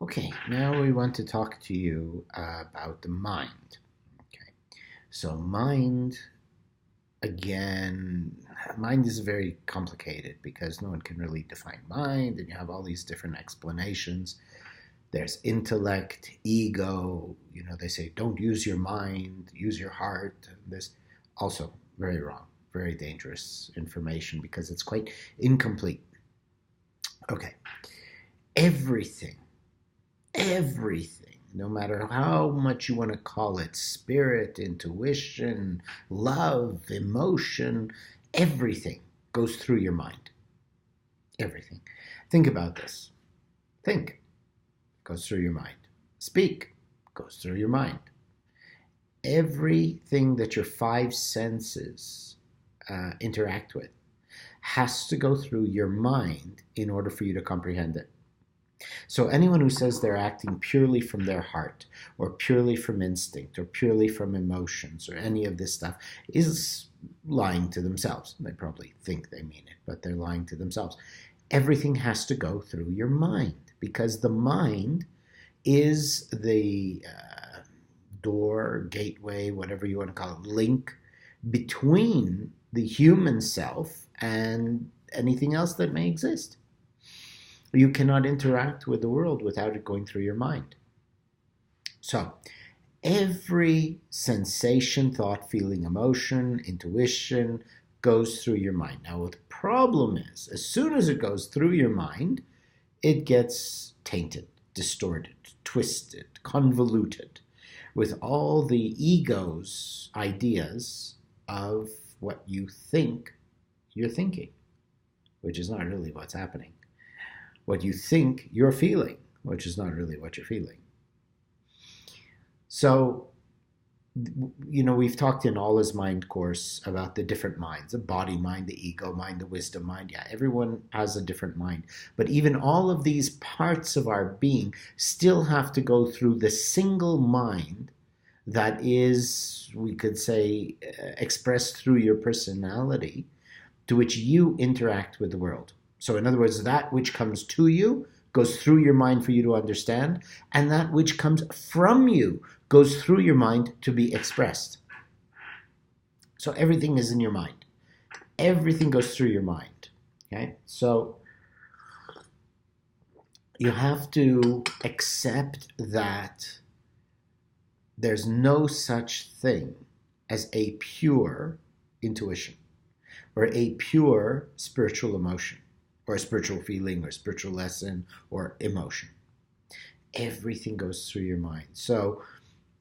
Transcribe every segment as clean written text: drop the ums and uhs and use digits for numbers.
Okay, now we want to talk to you about the mind. Okay, so again, mind is very complicated because no one can really define mind, and you have all these different explanations. There's intellect, ego. They say don't use your mind, use your heart. This also very wrong, very dangerous information because it's quite incomplete. Okay, everything everything, no matter how much you want to call it spirit, intuition, love, emotion, everything goes through your mind. Everything. Think about this. Think goes through your mind. Speak goes through your mind. Everything that your five senses interact with has to go through your mind in order for you to comprehend it. So anyone who says they're acting purely from their heart or purely from instinct or purely from emotions or any of this stuff is lying to themselves. They probably think they mean it, but they're lying to themselves. Everything has to go through your mind because the mind is the door, gateway, whatever you want to call it, link between the human self and anything else that may exist. You cannot interact with the world without it going through your mind. So, every sensation, thought, feeling, emotion, intuition goes through your mind. Now, what the problem is, as soon as it goes through your mind, it gets tainted, distorted, twisted, convoluted with all the ego's ideas of what you think you're thinking, which is not really what's happening. What you think you're feeling, which is not really what you're feeling. So, we've talked in All Is Mind course about the different minds, the body mind, the ego mind, the wisdom mind. Yeah, everyone has a different mind. But even all of these parts of our being still have to go through the single mind that is, we could say, expressed through your personality to which you interact with the world. So in other words, that which comes to you goes through your mind for you to understand, and that which comes from you goes through your mind to be expressed. So everything is in your mind. Everything goes through your mind. Okay? So you have to accept that there's no such thing as a pure intuition or a pure spiritual emotion, or a spiritual feeling, or spiritual lesson, or emotion. Everything goes through your mind. So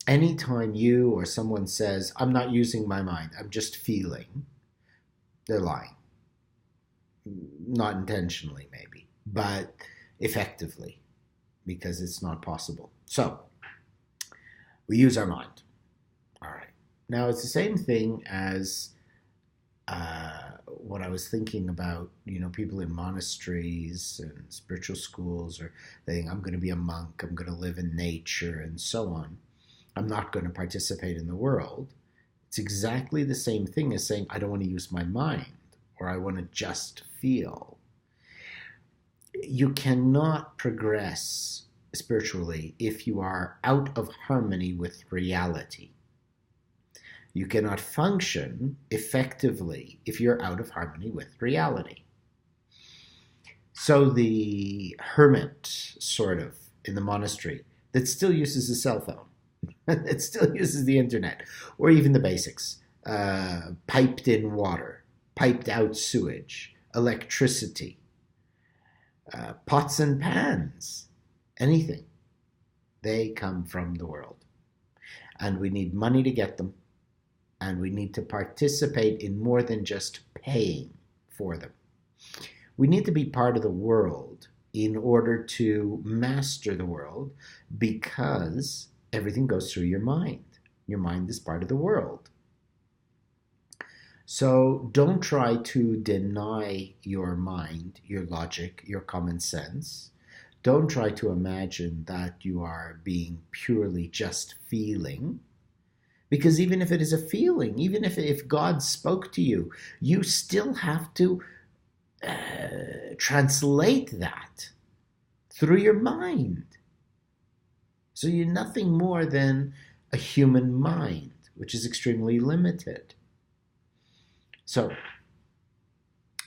anytime you or someone says, I'm not using my mind, I'm just feeling, they're lying. Not intentionally, maybe, but effectively, because it's not possible. So we use our mind. All right. Now it's the same thing as what I was thinking about, people in monasteries and spiritual schools are saying, I'm going to be a monk, I'm going to live in nature, and so on. I'm not going to participate in the world. It's exactly the same thing as saying, I don't want to use my mind, or I want to just feel. You cannot progress spiritually if you are out of harmony with reality. You cannot function effectively if you're out of harmony with reality. So the hermit, sort of, in the monastery, that still uses a cell phone, that still uses the internet, or even the basics, piped in water, piped out sewage, electricity, pots and pans, anything, they come from the world. And we need money to get them. And we need to participate in more than just paying for them. We need to be part of the world in order to master the world, because everything goes through your mind. Your mind is part of the world. So don't try to deny your mind, your logic, your common sense. Don't try to imagine that you are being purely just feeling. Because even if it is a feeling, even if God spoke to you, you still have to translate that through your mind. So you're nothing more than a human mind, which is extremely limited. So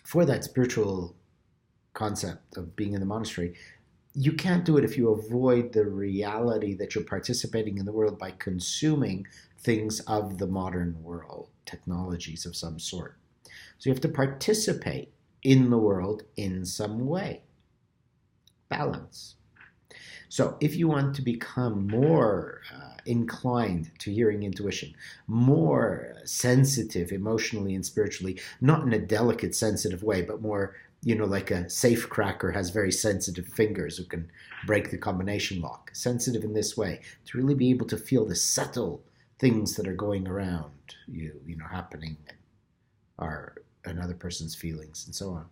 for that spiritual concept of being in the monastery, you can't do it if you avoid the reality that you're participating in the world by consuming things of the modern world, technologies of some sort. So you have to participate in the world in some way. Balance. So if you want to become more inclined to hearing intuition, more sensitive emotionally and spiritually, not in a delicate, sensitive way, but more, like a safe cracker has very sensitive fingers who can break the combination lock. Sensitive in this way, to really be able to feel the subtle things that are going around you, happening, are another person's feelings and so on.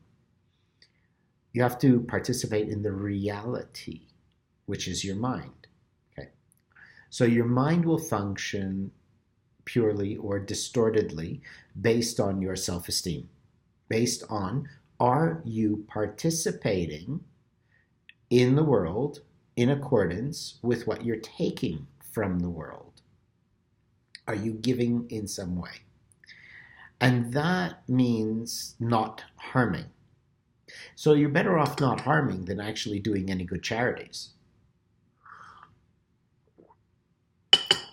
You have to participate in the reality, which is your mind. Okay. So your mind will function purely or distortedly based on your self-esteem, based on, are you participating in the world in accordance with what you're taking from the world? Are you giving in some way? And that means not harming. So you're better off not harming than actually doing any good charities.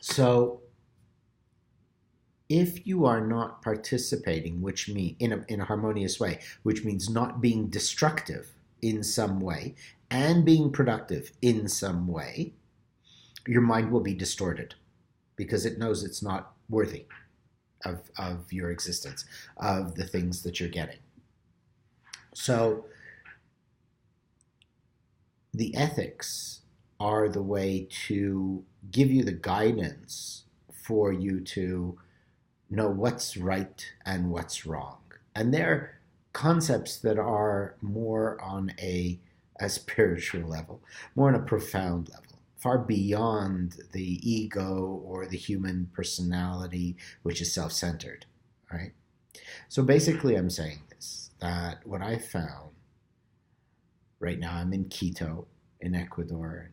So if you are not participating, which means in a harmonious way, which means not being destructive in some way and being productive in some way, your mind will be distorted because it knows it's not worthy of your existence, of the things that you're getting. So the ethics are the way to give you the guidance for you to know what's right and what's wrong. And they're concepts that are more on a spiritual level, more on a profound level, far beyond the ego or the human personality, which is self-centered, right? So basically I'm saying this, that what I found, right now I'm in Quito, in Ecuador,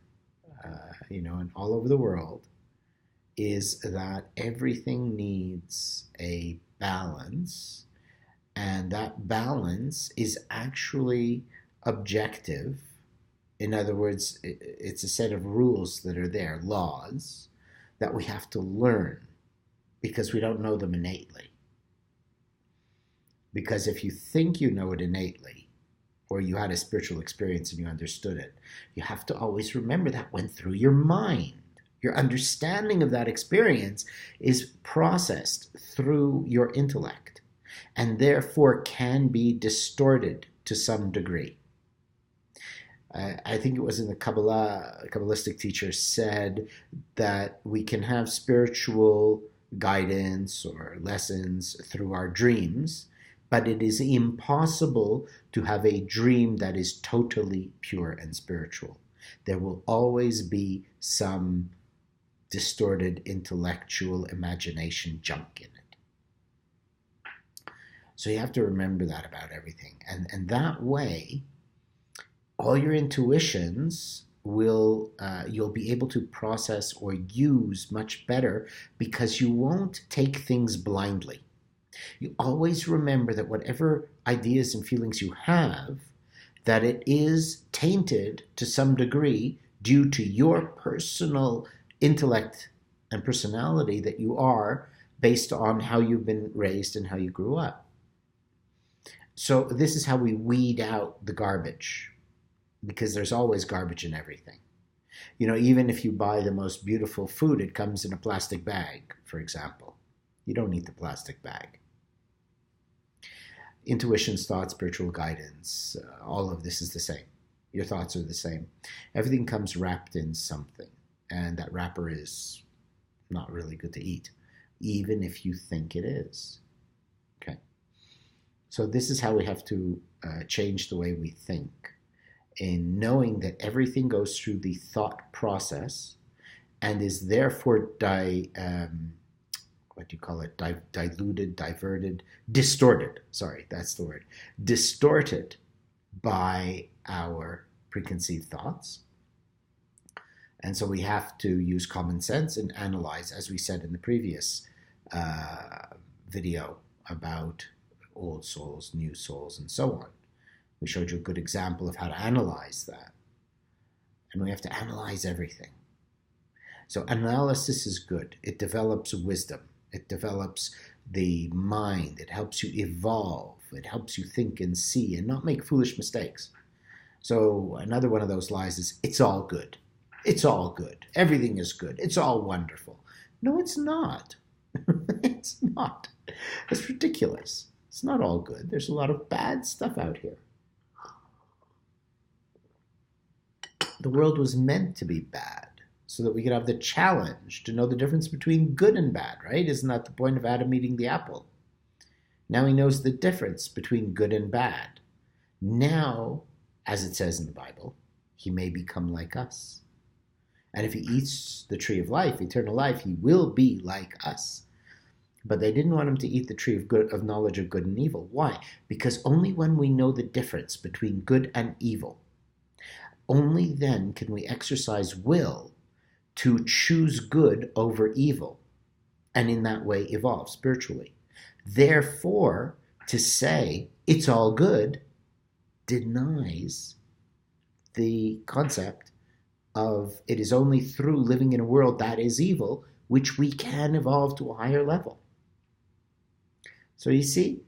and all over the world, is that everything needs a balance, and that balance is actually objective. In other words, it's a set of rules that are there, laws, that we have to learn because we don't know them innately. Because if you think you know it innately, or you had a spiritual experience and you understood it, you have to always remember that went through your mind. Your understanding of that experience is processed through your intellect and therefore can be distorted to some degree. I think it was in the Kabbalah, a Kabbalistic teacher said that we can have spiritual guidance or lessons through our dreams, but it is impossible to have a dream that is totally pure and spiritual. There will always be some distorted intellectual imagination junk in it. So you have to remember that about everything. And that way, all your intuitions will you'll be able to process or use much better because you won't take things blindly. You always remember that whatever ideas and feelings you have, that it is tainted to some degree due to your personal intellect and personality that you are based on how you've been raised and how you grew up. So this is how we weed out the garbage, because there's always garbage in everything. Even if you buy the most beautiful food, it comes in a plastic bag, for example. You don't need the plastic bag. Intuitions, thoughts, spiritual guidance, all of this is the same. Your thoughts are the same. Everything comes wrapped in something, and that wrapper is not really good to eat, even if you think it is. Okay. So this is how we have to change the way we think, in knowing that everything goes through the thought process and is therefore diluted, diverted, distorted. Sorry, that's the word. Distorted by our preconceived thoughts. And so we have to use common sense and analyze, as we said in the previous video about old souls, new souls, and so on. We showed you a good example of how to analyze that. And we have to analyze everything. So analysis is good. It develops wisdom. It develops the mind. It helps you evolve. It helps you think and see and not make foolish mistakes. So another one of those lies is, it's all good. It's all good. Everything is good. It's all wonderful. No, it's not. It's not. It's ridiculous. It's not all good. There's a lot of bad stuff out here. The world was meant to be bad so that we could have the challenge to know the difference between good and bad, right? Isn't that the point of Adam eating the apple? Now he knows the difference between good and bad. Now, as it says in the Bible, he may become like us. And if he eats the tree of life, eternal life, he will be like us. But they didn't want him to eat the tree of knowledge of good and evil. Why? Because only when we know the difference between good and evil, only then can we exercise will to choose good over evil, and in that way evolve spiritually. Therefore, to say it's all good denies the concept of it is only through living in a world that is evil which we can evolve to a higher level. So you see,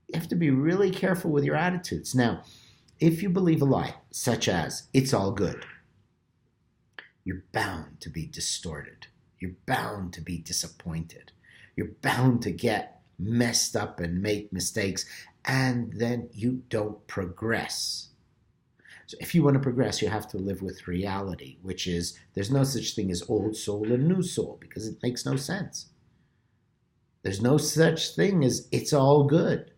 you have to be really careful with your attitudes. Now, if you believe a lie, such as it's all good, you're bound to be distorted. You're bound to be disappointed. You're bound to get messed up and make mistakes, and then you don't progress. So if you want to progress, you have to live with reality, which is there's no such thing as old soul and new soul, because it makes no sense. There's no such thing as it's all good.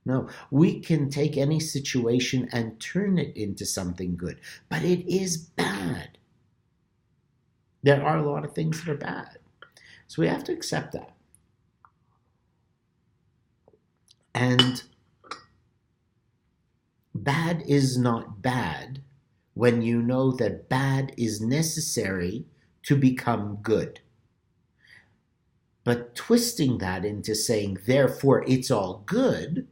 No, we can take any situation and turn it into something good, but it is bad. There are a lot of things that are bad. So we have to accept that. And bad is not bad when you know that bad is necessary to become good. But twisting that into saying, therefore, it's all good,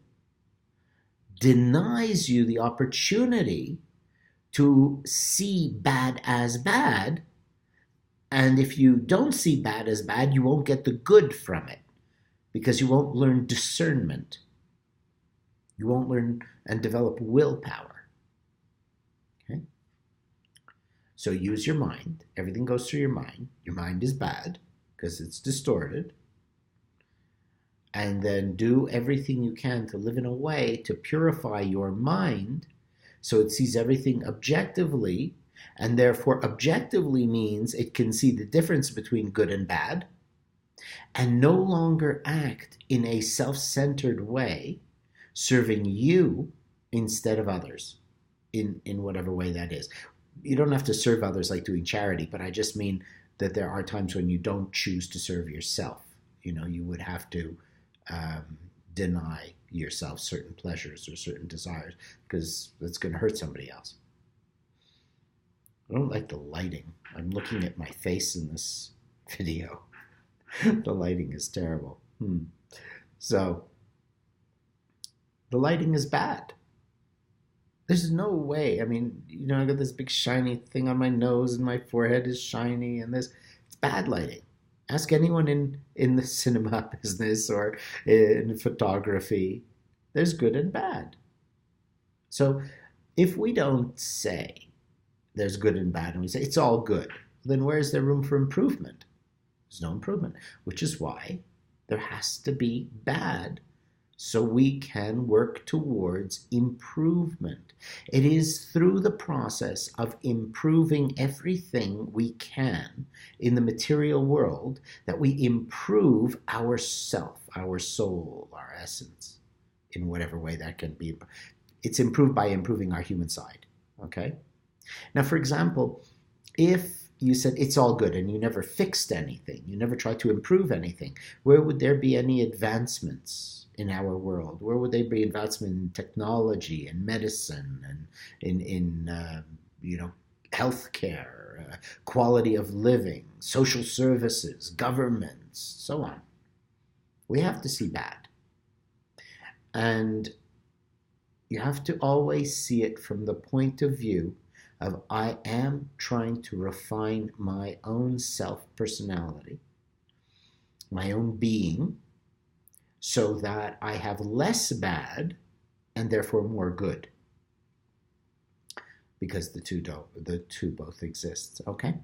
denies you the opportunity to see bad as bad. And if you don't see bad as bad, you won't get the good from it, because you won't learn discernment. You won't learn and develop willpower. Okay? So use your mind. Everything goes through your mind. Your mind is bad because it's distorted. And then do everything you can to live in a way to purify your mind so it sees everything objectively, and therefore objectively means it can see the difference between good and bad, and no longer act in a self-centered way, serving you instead of others, in whatever way that is. You don't have to serve others like doing charity, but I just mean that there are times when you don't choose to serve yourself. You would have to deny yourself certain pleasures or certain desires, because that's going to hurt somebody else. I don't like the lighting. I'm looking at my face in this video. The lighting is terrible. So, the lighting is bad. There's no way. I mean, I got this big shiny thing on my nose and my forehead is shiny and it's bad lighting. Ask anyone in the cinema business or in photography. There's good and bad. So if we don't say there's good and bad and we say it's all good, then where is there room for improvement? There's no improvement, which is why there has to be bad so we can work towards improvement. It is through the process of improving everything we can in the material world that we improve our self, our soul, our essence, in whatever way that can be. It's improved by improving our human side, okay? Now, for example, if you said it's all good and you never fixed anything, you never tried to improve anything, where would there be any advancements in our world? Where would there be advancement in technology and medicine and in healthcare, quality of living, social services, governments, so on. We have to see bad. And you have to always see it from the point of view of I am trying to refine my own self-personality, my own being, so that I have less bad and therefore more good. Because the two both exist, okay?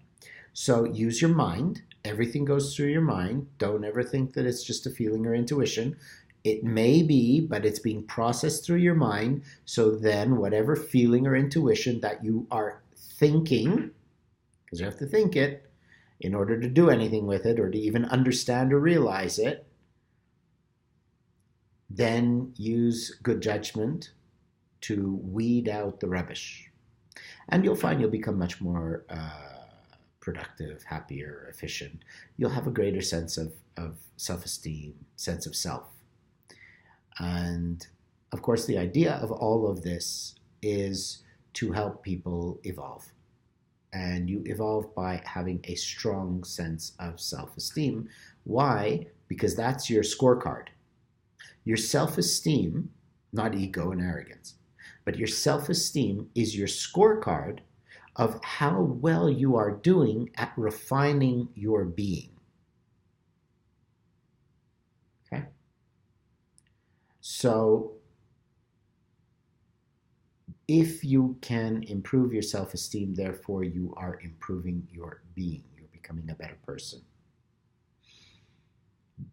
So use your mind. Everything goes through your mind. Don't ever think that it's just a feeling or intuition. It may be, but it's being processed through your mind. So then whatever feeling or intuition that you are thinking, because you have to think it in order to do anything with it or to even understand or realize it, then use good judgment to weed out the rubbish. And you'll find you'll become much more productive, happier, efficient. You'll have a greater sense of self-esteem, sense of self. And of course, the idea of all of this is to help people evolve. And you evolve by having a strong sense of self-esteem. Why? Because that's your scorecard. Your self-esteem, not ego and arrogance, but your self-esteem is your scorecard of how well you are doing at refining your being. Okay? So, if you can improve your self-esteem, therefore you are improving your being. You're becoming a better person.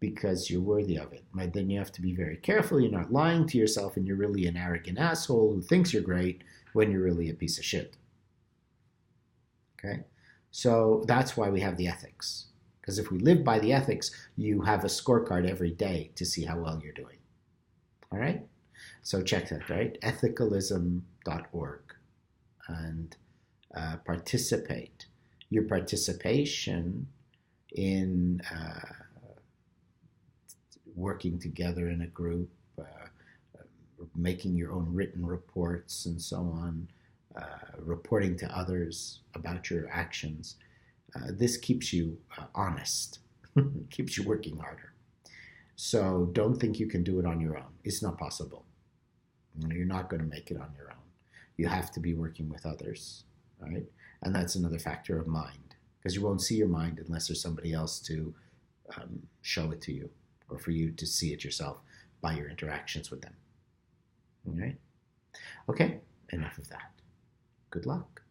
Because you're worthy of it. But then you have to be very careful. You're not lying to yourself and you're really an arrogant asshole who thinks you're great when you're really a piece of shit. Okay? So that's why we have the ethics. Because if we live by the ethics, you have a scorecard every day to see how well you're doing. All right? So check that, right? Ethicalism.org and participate. Your participation in working together in a group, making your own written reports and so on, reporting to others about your actions. This keeps you honest, keeps you working harder. So don't think you can do it on your own. It's not possible. You're not going to make it on your own. You have to be working with others, right? And that's another factor of mind, because you won't see your mind unless there's somebody else to show it to you, or for you to see it yourself by your interactions with them. All right? Okay, enough of that. Good luck.